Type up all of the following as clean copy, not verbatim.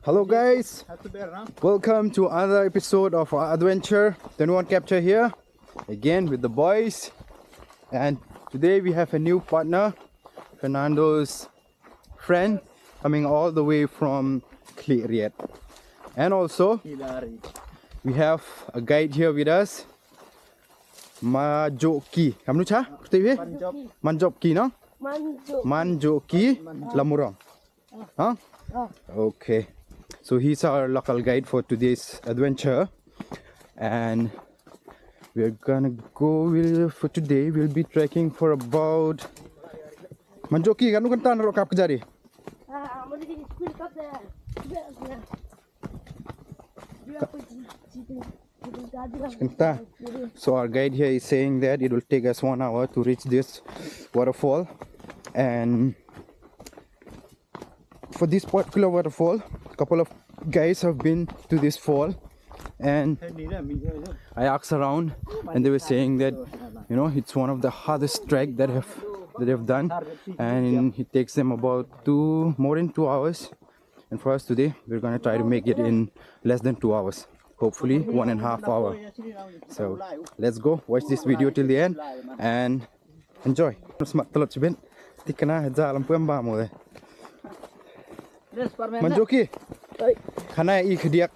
Hello guys, welcome to another episode of our adventure 21 Capture here again with the boys, and today we have a new partner, Fernando's friend, coming all the way from Kliriet. And also we have a guide here with us, Majoki. Kamu cha? Manjoki, no? Manjoki Lamurong. Huh? Okay. So he's our local guide for today's adventure, and we're gonna go. For today, we'll be trekking for about. Manjoki, kamu kan tan rokap kejari. So our guide here is saying that it will take us 1 hour to reach this waterfall, and for this particular waterfall, a couple of guys have been to this fall, and I asked around, and they were saying that it's one of the hardest trek that they've done, and it takes them about more than 2 hours. And for us today, we're gonna try to make it in less than 2 hours, hopefully 1.5 hours. So let's go watch this video till the end and enjoy. Manjoki, kana ikdiak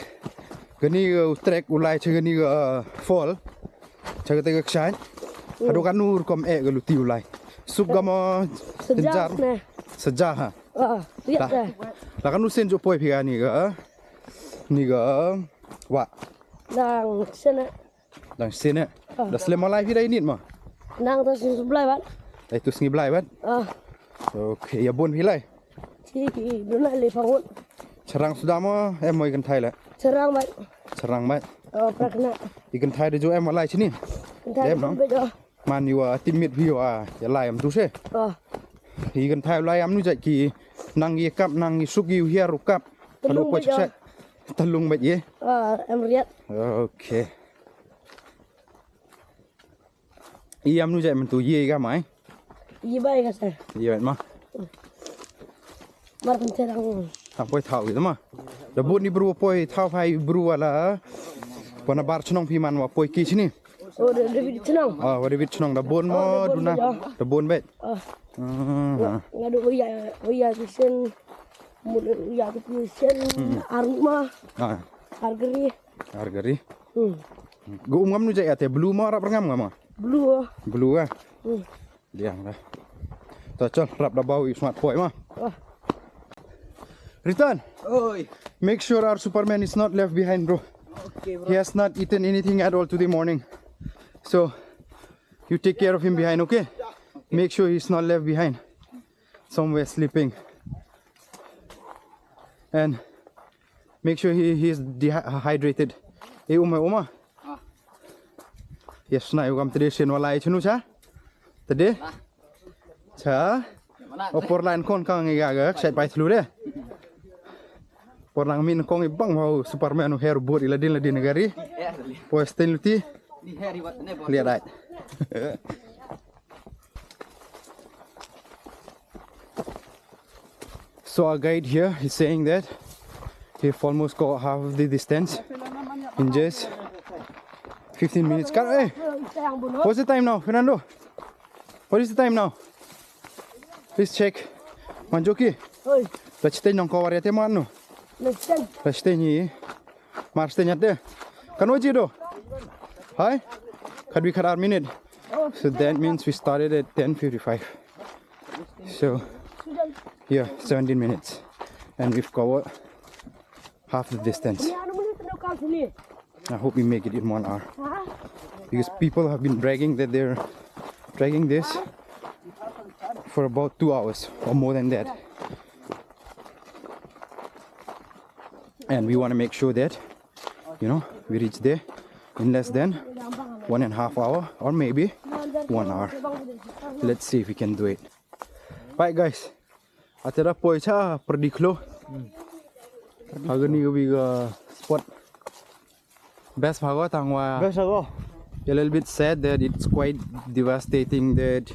gani trek ulai chagani fall chagate gaksan ado kanur kom galuti ulai sugama sejak ha la kanu sen jo poi phiga ni ga wa dang sene da slemalai phi dai nit ma nang ta sin sublai bat dai tu sngi blai bat okay ya bon phi lai thì đứa này lấy phẳng hôn. Serang sudah mau moi kan thai lah. Serang mat. Serang mat. Prakna. Ikan thai dia jo lai sini. Dem no. Man you timid view ya lai am tu se. Ikan thai lai am nu jai ki nang ye kap nang suk you here kap. Kalau kau cakap telung bet ye. Em lihat. Okay. Iam nu jai man tu ye ka mai. Ye baik kan saya. Ye mah. Markan serang. Poi thau gitu mah. Dabun ni bru poi thau pai bru ala. Wana bar chnong pi man wa poi ki sini. Oh, David chnong. David chnong dabun mo duna. Dabun bet. Ngadu uya sen mud uya tu sen arma. Argeri. Go ngam nu jai ate blue mo rap ngam ngam. Blue ah. Diang dah. Ta chol rap da bau smart poi mah. Return. Oi. Make sure our Superman is not left behind, bro. Okay, bro. He has not eaten anything at all today morning. So you take care of him behind, okay? Make sure he's not left behind somewhere sleeping. And make sure he is dehydrated. Uma. Yes, na yung tradition walay chunu cha. Tadi. Cha. Opor lain kon kang igagak say pai thlu de. Porang min kong ibang mau Superman hair board iladin negari. Postin luti. Lihat ai. So our guide here is saying that we've almost got half of the distance in just 15 minutes. Hey, what's the time now, Fernando? What is the time now? Please check. Manjoki. Let's stay on cover at Manu. Let's stay here. Marstay at there. Can we do? Hi? Can we cut our minute? So that means we started at 10:55. So yeah, 17 minutes. And we've covered half the distance. I hope we make it in 1 hour. Because people have been bragging that they're dragging this for about 2 hours or more than that. And we want to make sure that we reach there in less than 1.5 hours or maybe 1 hour. Let's see if we can do it. Right guys, atera poicha perdiklo agani biga spot best bhago tangwa Best ago. a little bit sad that it's quite devastating that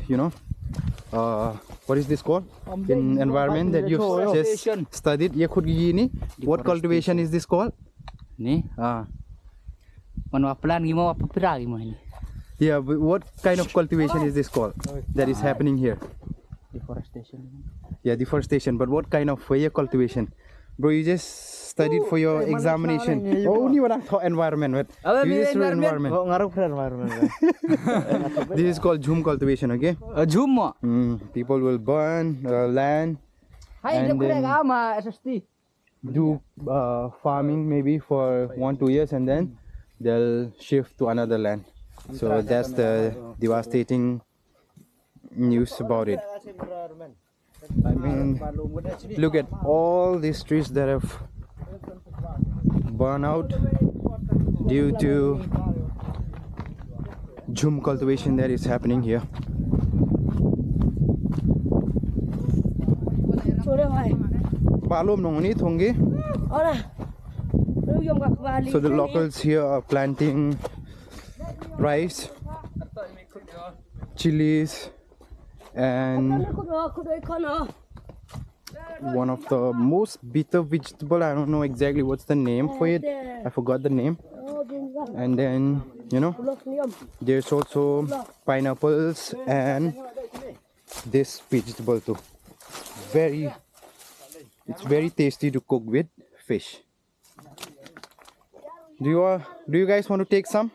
what is this called? In environment that you've just studied. What cultivation is this called? Ni. Plan gimana apa pera gimana? Yeah, but what kind of cultivation is this called that is happening here? Deforestation. Yeah, deforestation. But what kind of cultivation? Bro, you just studied for your examination. Oh, only what I thought environment. But you just wrote environment. This is called jhum cultivation, okay? Jhum. People will burn land and then do farming maybe for 1-2 years, and then they'll shift to another land. So that's the devastating news about it. I mean, look at all these trees that have burned out due to jhum cultivation that is happening here. So the locals here are planting rice, chilies, and one of the most bitter vegetable, I don't know exactly what's the name for it, I forgot the name. And then, you know, there's also pineapples and this vegetable too. It's very tasty to cook with fish. Do you guys want to take some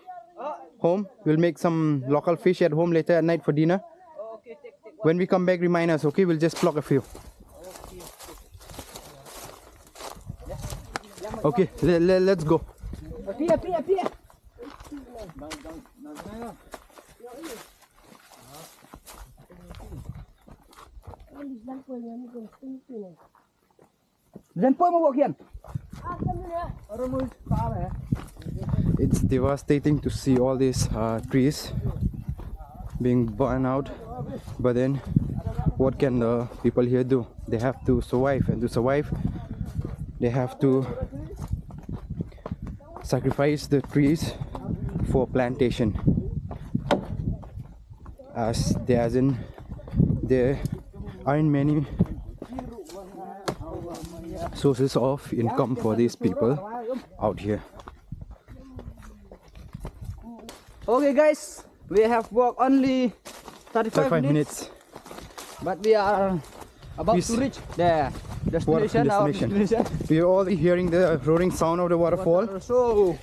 home? We'll make some local fish at home later at night for dinner. When we come back, remind us, okay? We'll just pluck a few. Okay, let's go. It's devastating to see all these trees being burned out, but then what can the people here do? They have to survive, and to survive they have to sacrifice the trees for plantation, as there aren't many sources of income for these people out here. Okay guys, we have walked only 35 minutes, but we are about to reach the destination. We are all hearing the roaring sound of the waterfall. So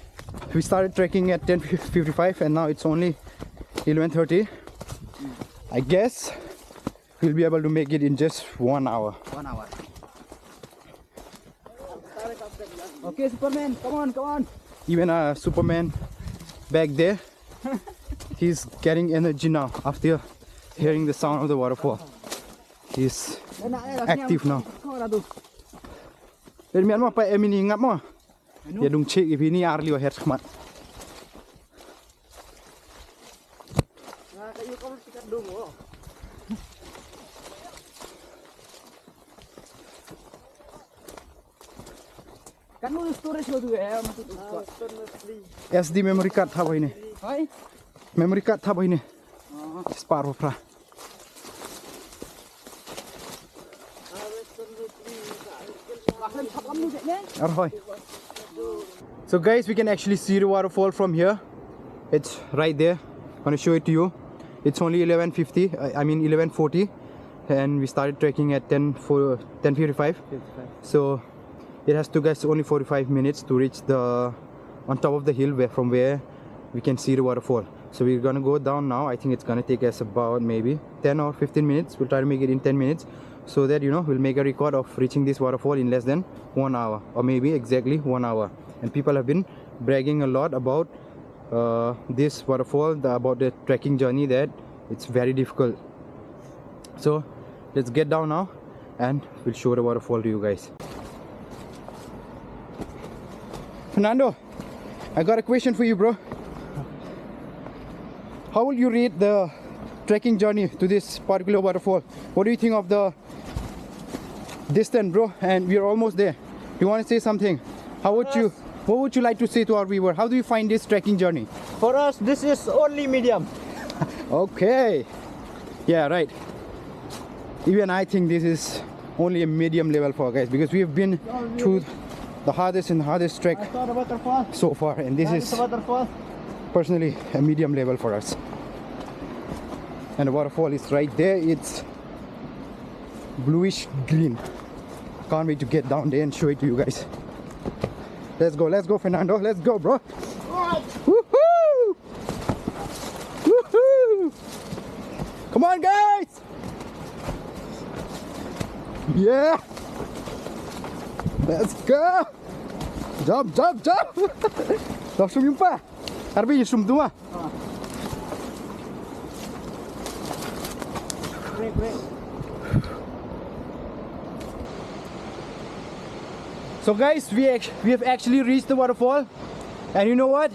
we started trekking at 10:55 and now it's only 11:30. I guess we'll be able to make it in just 1 hour. 1 hour. Okay, Superman, come on. Even Superman back there, he's getting energy now after hearing the sound of the waterfall. He's active now. Let me know if you ngap mo. Ya dung check if ini arli head khmat. Kan lu storage lo tu maksud SD memory card था भाई ने. Hai? Memory card था भाई ने. Separuh pra. So guys, we can actually see the waterfall from here. It's right there. I'm gonna show it to you. It's only 11:40, and we started trekking at 10:55. So it has took us only 45 minutes to reach on top of the hill from where we can see the waterfall. So we're gonna go down now. I think it's gonna take us about maybe 10 or 15 minutes. We'll try to make it in 10 minutes, so that we'll make a record of reaching this waterfall in less than 1 hour, or maybe exactly 1 hour. And people have been bragging a lot about this waterfall, about the trekking journey, that it's very difficult. So let's get down now and we'll show the waterfall to you guys. Fernando, I got a question for you, bro. How will you rate the trekking journey to this particular waterfall? What do you think of the distance, bro? And we're almost there. You want to say something? What would you like to say to our viewer? How do you find this trekking journey? For us, this is only medium. Okay. Yeah, right. Even I think this is only a medium level for guys, because we have been to the hardest and hardest trek I saw the waterfall. so far, and this That is the waterfall. personally a medium level for us. And the waterfall is right there. It's bluish green. Can't wait to get down there and show it to you guys. Let's go Fernando, let's go bro. Woohoo! Woohoo! Come on guys! Yeah! Let's go! Jump! Langsung jumpa. Harbi zoom tu mah. Break. So guys, we have actually reached the waterfall, and you know what?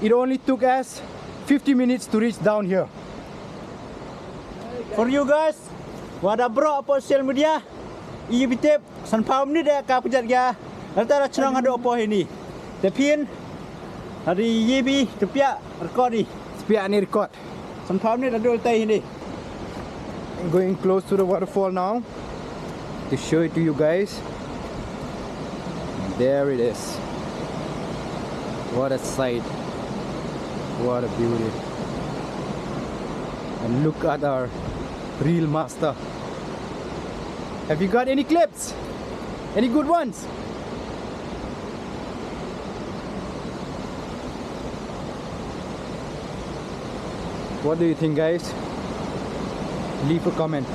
It only took us 50 minutes to reach down here. For you guys, wada bro apa social media, iya bitip sanpam ni dah kau pejat dia. Nanti ada cenang ada apa ini. Tapi hari yebi tepiak record ni. Sepiak ni record. Sanpam ni ada ultai ini. I'm going close to the waterfall now to show it to you guys. There it is. What a sight. What a beauty. And look at our real master. Have you got any clips? Any good ones? What do you think guys? Leave a comment.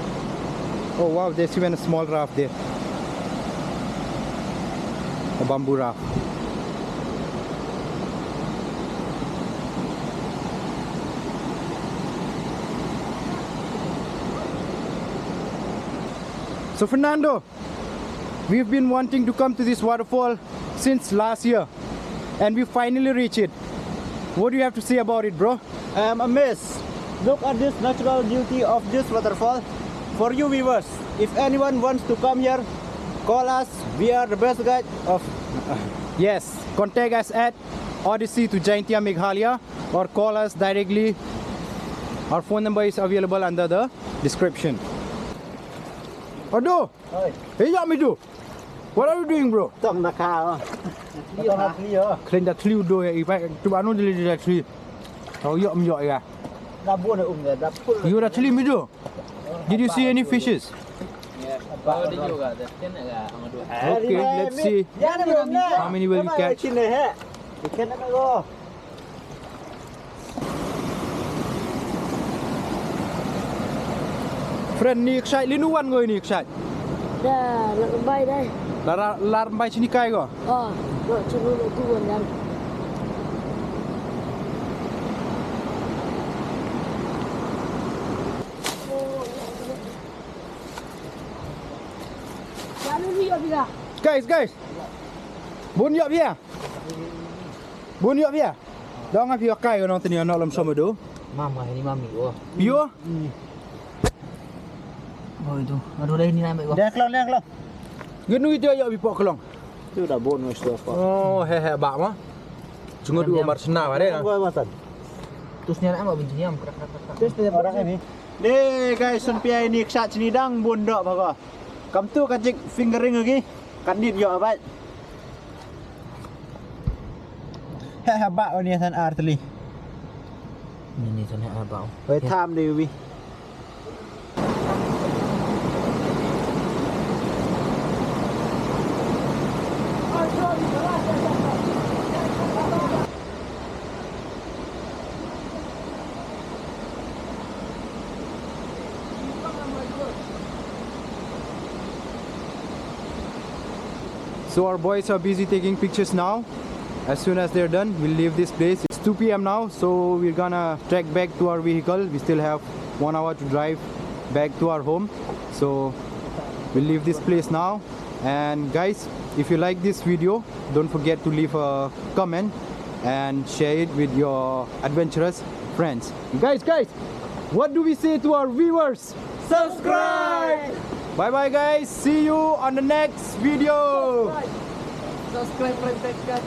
Oh wow, there's even a small raft there. A bamboo raft. So Fernando, we've been wanting to come to this waterfall since last year, and we finally reached it. What do you have to say about it, bro? I'm amazed. Look at this natural beauty of this waterfall. For you viewers, if anyone wants to come here, call us. We are the best guide of. Yes, contact us at Odyssey to Jaintia Meghalaya, or call us directly. Our phone number is available under the description. Aduh! Oi, Hey, Yamidu! What are you doing, bro? tong nakal. Tong nakal. Clean that tree, do it. If I to anu dili that tree. Oh, you ya. Dah buat dia dah full. You actually Midu. Did you see any fishes? Oh, dia juga. Dia nak ke? Orang dua. Okay, let's see. How many will we catch? Ikan nak go. Friend ni ksai linuan ngoi ni ksai. Dah nak lebay dah. Lar bai sini kai go. Oh, nak cenderung nak turun dan. Lalu ni apa? Guys. Bun yop here. Bun yop here. Dong ngap yo kai go nong tani nok lam som do. Mama ini mami gua. Yo. Oh itu. Aduh dah ini naik gua. Dah kelong. Genu itu yo bi pok kelong. Tu dah bonus tu apa. Oh, he bak mah. Cuma dua mar sena ba de. Gua matan. Terus ni nak bunyi diam. Terus dia orang ini. Deh guys, sunpia ini ksat cenidang bundok baga. Kam tu kacik fingering lagi. Kadit yo abat. He bak ni san artli. Ini sana apa? ไปทำดิวิ So our boys are busy taking pictures now. As soon as they're done, we'll leave this place. It's 2 p.m. now, so we're gonna trek back to our vehicle. We still have 1 hour to drive back to our home. So we'll leave this place now. And guys, if you like this video, don't forget to leave a comment and share it with your adventurous friends. Guys, what do we say to our viewers? subscribe Bye bye guys, see you on the next video. Subscribe, like, guys.